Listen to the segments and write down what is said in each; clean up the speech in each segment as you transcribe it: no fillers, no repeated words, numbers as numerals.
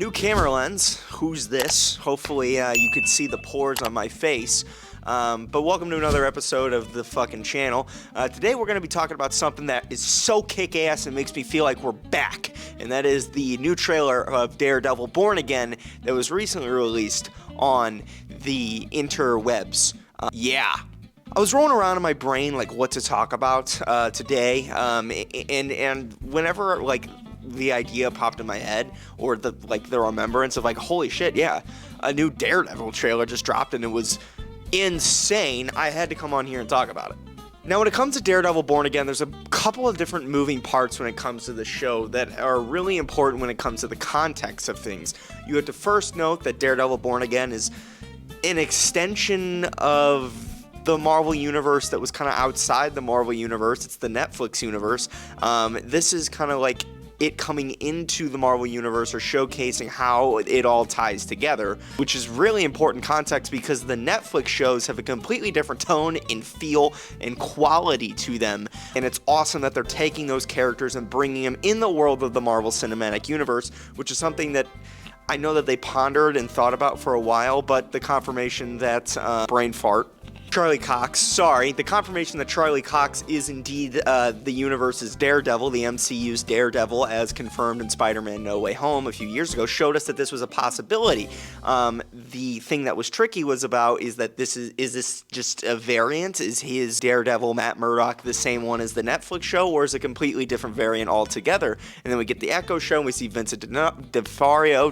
New camera lens. Who's this? Hopefully you could see the pores on my face. But welcome to another episode of the fucking channel. Today we're going to be talking about something that is so kick-ass and makes me feel like we're back. And that is the new trailer of Daredevil Born Again that was recently released on the interwebs. I was rolling around in my brain like what to talk about today, and whenever like the idea popped in my head, or the remembrance of like, holy shit, yeah, a new Daredevil trailer just dropped and it was insane, I had to come on here and talk about it. Now, when it comes to Daredevil Born Again, there's a couple of different moving parts when it comes to the show that are really important when it comes to the context of things. You have to first note that Daredevil Born Again is an extension of the Marvel Universe that was kind of outside the Marvel Universe. It's the Netflix universe. This is kind of like it coming into the Marvel Universe or showcasing how it all ties together, which is really important context because the Netflix shows have a completely different tone and feel and quality to them, and it's awesome that they're taking those characters and bringing them in the world of the Marvel Cinematic Universe, which is something that I know that they pondered and thought about for a while, but the confirmation that the confirmation that Charlie Cox is indeed the universe's Daredevil, the MCU's Daredevil, as confirmed in Spider-Man No Way Home a few years ago, showed us that this was a possibility. The thing that was tricky was that this is just a variant? Is his Daredevil, Matt Murdock, the same one as the Netflix show, or is it a completely different variant altogether? And then we get the Echo show, and we see Vincent D'Onofrio,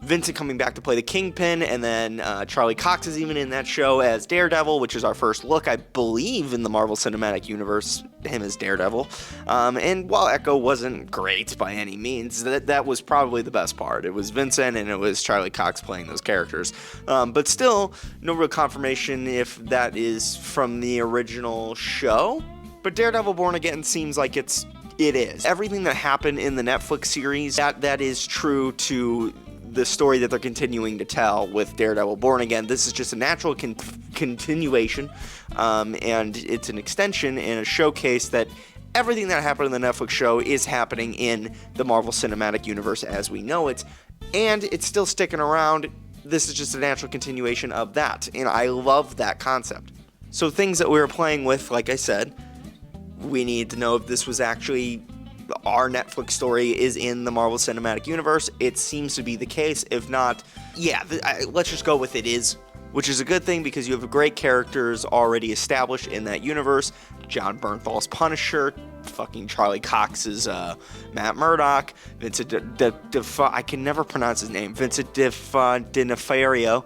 Vincent coming back to play the Kingpin, and then Charlie Cox is even in that show as Daredevil, which is our first look, I believe, in the Marvel Cinematic Universe, him as Daredevil. And while Echo wasn't great by any means, that was probably the best part. It was Vincent and it was Charlie Cox playing those characters. But still, no real confirmation if that is from the original show. But Daredevil Born Again seems like it is. Everything that happened in the Netflix series, that is true to the story that they're continuing to tell with Daredevil Born Again. This is just a natural continuation, and it's an extension and a showcase that everything that happened in the Netflix show is happening in the Marvel Cinematic Universe as we know it, and it's still sticking around. This is just a natural continuation of that, and I love that concept. So things that we were playing with, like I said, we need to know if this was actually our Netflix story is in the Marvel Cinematic Universe. It seems to be the case. If not, let's just go with it is, which is a good thing because you have great characters already established in that universe. Jon Bernthal's Punisher, fucking Charlie Cox's Matt Murdock, Vincent I can never pronounce his name, Vincent D'Onofrio,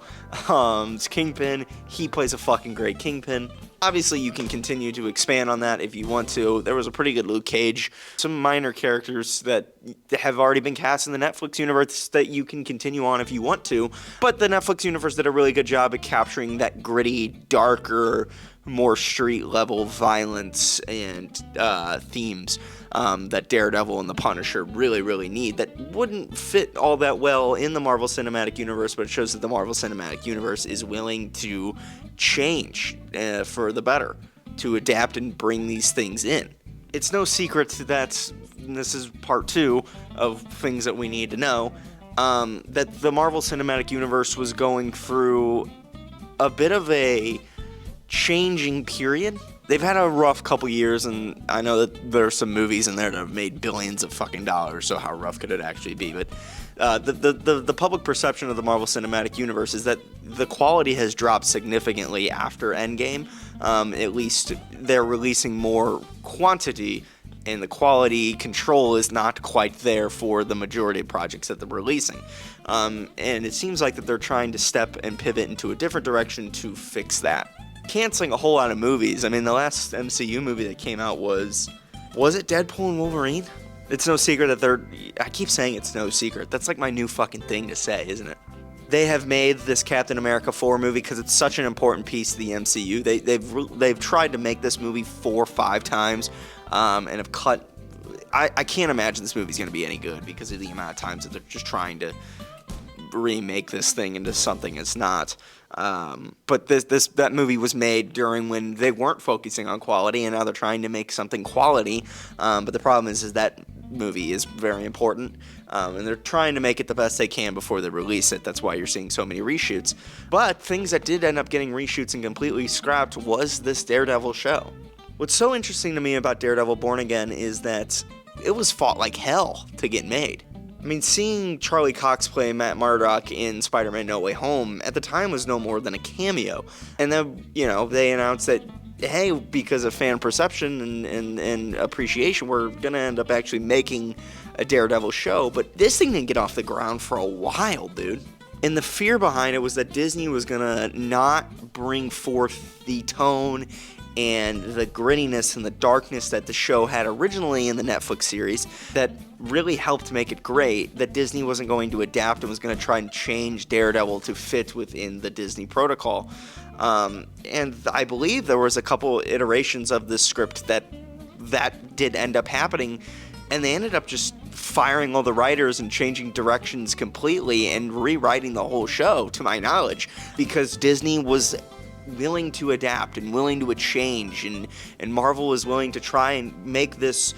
Kingpin. He plays a fucking great Kingpin. Obviously, you can continue to expand on that if you want to. There was a pretty good Luke Cage. Some minor characters that have already been cast in the Netflix universe that you can continue on if you want to. But the Netflix universe did a really good job at capturing that gritty, darker, more street-level violence and themes that Daredevil and the Punisher really, really need, that wouldn't fit all that well in the Marvel Cinematic Universe, but it shows that the Marvel Cinematic Universe is willing to change for the better, to adapt and bring these things in. It's no secret that this is part 2 of things that we need to know, that the Marvel Cinematic Universe was going through a bit of a changing period. They've had a rough couple years, and I know that there are some movies in there that have made billions of fucking dollars, so how rough could it actually be? But the public perception of the Marvel Cinematic Universe is that the quality has dropped significantly after Endgame. At least they're releasing more quantity, and the quality control is not quite there for the majority of projects that they're releasing. And it seems like that they're trying to step and pivot into a different direction to fix that. Canceling a whole lot of movies. I mean, the last MCU movie that came out was it Deadpool and Wolverine? It's no secret that I keep saying it's no secret. That's like my new fucking thing to say, isn't it? They have made this Captain America 4 movie because it's such an important piece of the MCU. They've tried to make this movie 4 or 5 times, and have cut. I can't imagine this movie's going to be any good because of the amount of times that they're just trying to remake this thing into something it's not. But that movie was made during when they weren't focusing on quality, and now they're trying to make something quality. But the problem is that movie is very important, and they're trying to make it the best they can before they release it. That's why you're seeing so many reshoots. But things that did end up getting reshoots and completely scrapped was this Daredevil show. What's so interesting to me about Daredevil Born Again is that it was fought like hell to get made. I mean, seeing Charlie Cox play Matt Murdock in Spider-Man No Way Home at the time was no more than a cameo. And then, they announced that, hey, because of fan perception and appreciation, we're going to end up actually making a Daredevil show. But this thing didn't get off the ground for a while, dude. And the fear behind it was that Disney was going to not bring forth the tone and the grittiness and the darkness that the show had originally in the Netflix series that really helped make it great, that Disney wasn't going to adapt and was going to try and change Daredevil to fit within the Disney protocol. And I believe there was a couple iterations of this script that did end up happening, and they ended up just firing all the writers and changing directions completely and rewriting the whole show, to my knowledge, because Disney was willing to adapt and willing to change, and Marvel was willing to try and make this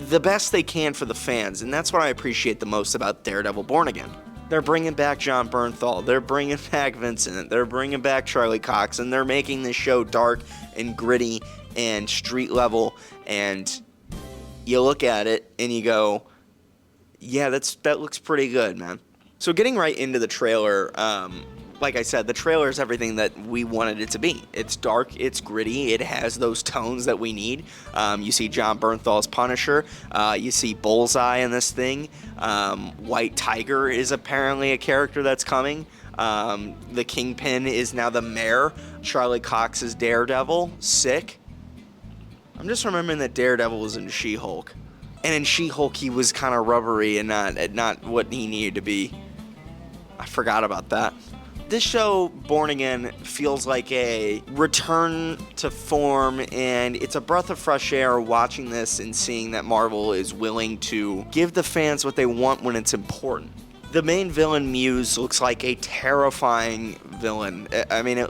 the best they can for the fans, and that's what I appreciate the most about Daredevil Born Again. They're bringing back Jon Bernthal, they're bringing back Vincent, they're bringing back Charlie Cox, and they're making this show dark and gritty and street level, and you look at it and you go, yeah, that looks pretty good, man. So getting right into the trailer, like I said, the trailer is everything that we wanted it to be. It's dark, it's gritty, it has those tones that we need. You see Jon Bernthal's Punisher, you see Bullseye in this thing. White Tiger is apparently a character that's coming. The Kingpin is now the mayor. Charlie Cox is Daredevil. Sick. I'm just remembering that Daredevil was in She-Hulk. And in She-Hulk, he was kind of rubbery and not what he needed to be. I forgot about that. This show, Born Again, feels like a return to form, and it's a breath of fresh air watching this and seeing that Marvel is willing to give the fans what they want when it's important. The main villain, Muse, looks like a terrifying villain. I mean,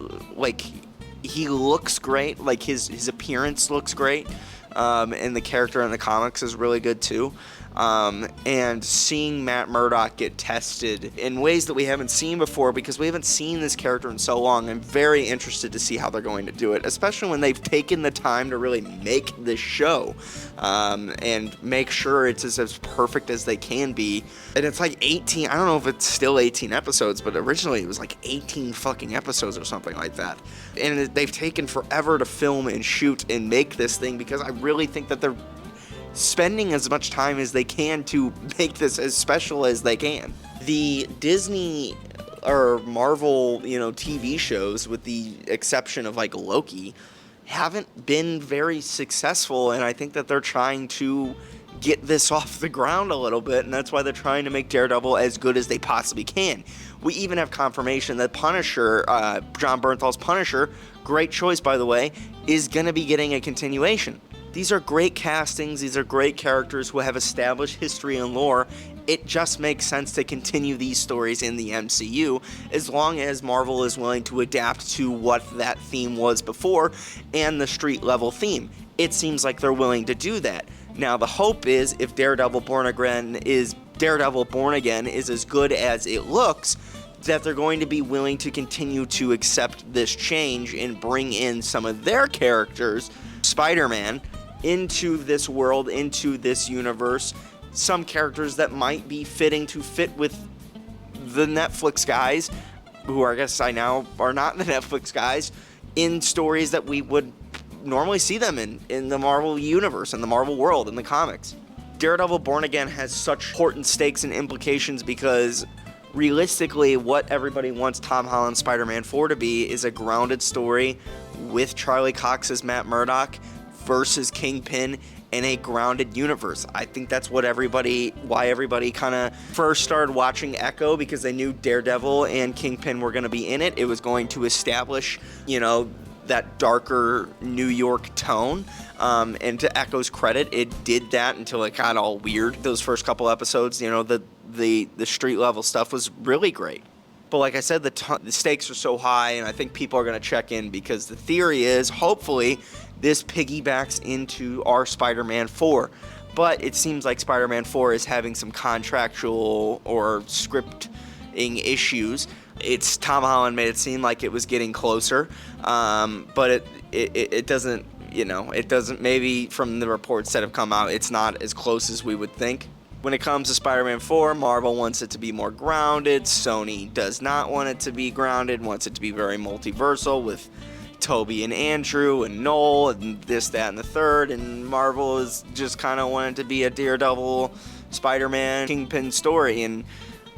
he looks great. Like, his appearance looks great, and the character in the comics is really good, too. And seeing Matt Murdock get tested in ways that we haven't seen before, because we haven't seen this character in so long. I'm very interested to see how they're going to do it, especially when they've taken the time to really make this show, and make sure it's as perfect as they can be. And it's like 18, I don't know if it's still 18 episodes, but originally it was like 18 fucking episodes or something like that. And they've taken forever to film and shoot and make this thing, because I really think that they're spending as much time as they can to make this as special as they can. The Disney or Marvel, TV shows, with the exception of like Loki, haven't been very successful, and I think that they're trying to get this off the ground a little bit, and that's why they're trying to make Daredevil as good as they possibly can. We even have confirmation that Punisher, Jon Bernthal's Punisher, great choice by the way, is going to be getting a continuation. These are great castings, these are great characters who have established history and lore. It just makes sense to continue these stories in the MCU, as long as Marvel is willing to adapt to what that theme was before and the street level theme. It seems like they're willing to do that. Now the hope is, if Daredevil Born Again is as good as it looks, that they're going to be willing to continue to accept this change and bring in some of their characters, Spider-Man, into this world, into this universe. Some characters that might be fitting to fit with the Netflix guys, who I guess I now are not the Netflix guys, in stories that we would normally see them in the Marvel universe, in the Marvel world, in the comics. Daredevil Born Again has such important stakes and implications, because realistically, what everybody wants Tom Holland's Spider-Man 4 to be is a grounded story with Charlie Cox as Matt Murdock versus Kingpin in a grounded universe. I think that's why everybody kind of first started watching Echo, because they knew Daredevil and Kingpin were going to be in it. It was going to establish, that darker New York tone. And to Echo's credit, it did that until it got all weird. Those first couple episodes, the street level stuff was really great. But like I said, the stakes are so high, and I think people are going to check in, because the theory is, hopefully, this piggybacks into our Spider-Man 4. but it seems like Spider-Man 4 is having some contractual or scripting issues. It's Tom Holland made it seem like it was getting closer, but it doesn't, it doesn't, maybe from the reports that have come out, it's not as close as we would think. When it comes to Spider-Man 4, Marvel wants it to be more grounded. Sony does not want it to be grounded, wants it to be very multiversal with Toby and Andrew and Noel and this, that, and the third. And Marvel is just kind of wanted to be a Daredevil, Spider-Man, Kingpin story. And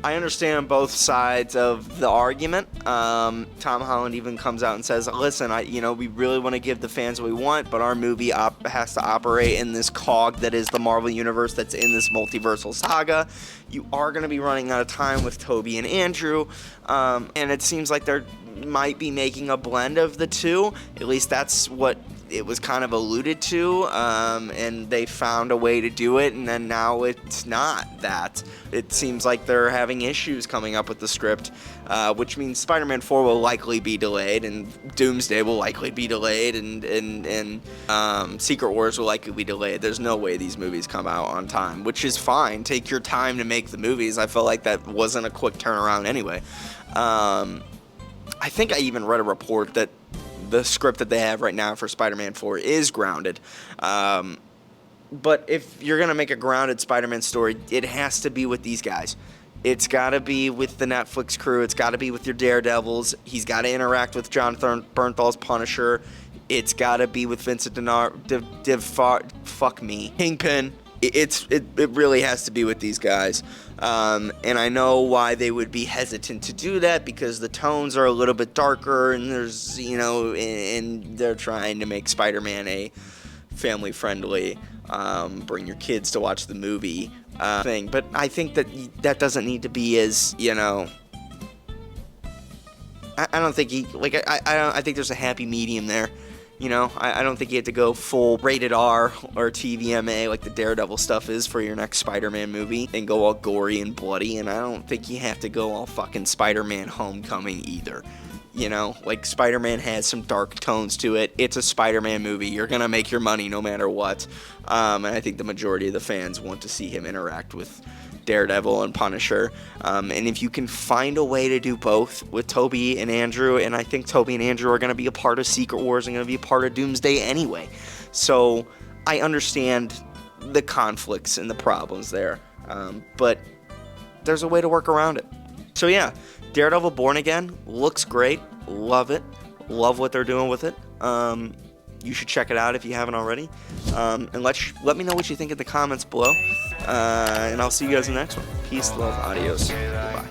I understand both sides of the argument. Tom Holland even comes out and says, listen, we really want to give the fans what we want, but our movie has to operate in this cog that is the Marvel Universe that's in this multiversal saga. You are going to be running out of time with Toby and Andrew, and it seems like they're might be making a blend of the two. At least that's what it was kind of alluded to, and they found a way to do it, and then now it's not that. It seems like they're having issues coming up with the script, which means Spider-Man 4 will likely be delayed, and Doomsday will likely be delayed, and Secret Wars will likely be delayed. There's no way these movies come out on time, which is fine. Take your time to make the movies. I felt like that wasn't a quick turnaround anyway. I think I even read a report that the script that they have right now for Spider-Man 4 is grounded. But if you're going to make a grounded Spider-Man story, it has to be with these guys. It's got to be with the Netflix crew. It's got to be with your Daredevils. He's got to interact with Jonathan Bernthal's Punisher. It's got to be with Vincent D'Onofrio. Kingpin. It really has to be with these guys. And I know why they would be hesitant to do that, because the tones are a little bit darker, and there's, and they're trying to make Spider-Man a family-friendly, bring your kids to watch the movie thing. But I think that doesn't need to be as, I don't think I think there's a happy medium there. I don't think you have to go full rated R or TVMA like the Daredevil stuff is for your next Spider-Man movie and go all gory and bloody, and I don't think you have to go all fucking Spider-Man Homecoming either. Spider-Man has some dark tones to it. It's a Spider-Man movie. You're going to make your money no matter what. And I think the majority of the fans want to see him interact with Daredevil and Punisher. And if you can find a way to do both with Toby and Andrew, and I think Toby and Andrew are going to be a part of Secret Wars and going to be a part of Doomsday anyway. So I understand the conflicts and the problems there. But there's a way to work around it. So yeah, Daredevil Born Again looks great. Love it. Love what they're doing with it. You should check it out if you haven't already. And let me know what you think in the comments below. And I'll see you guys in the next one. Peace, love, adios, goodbye.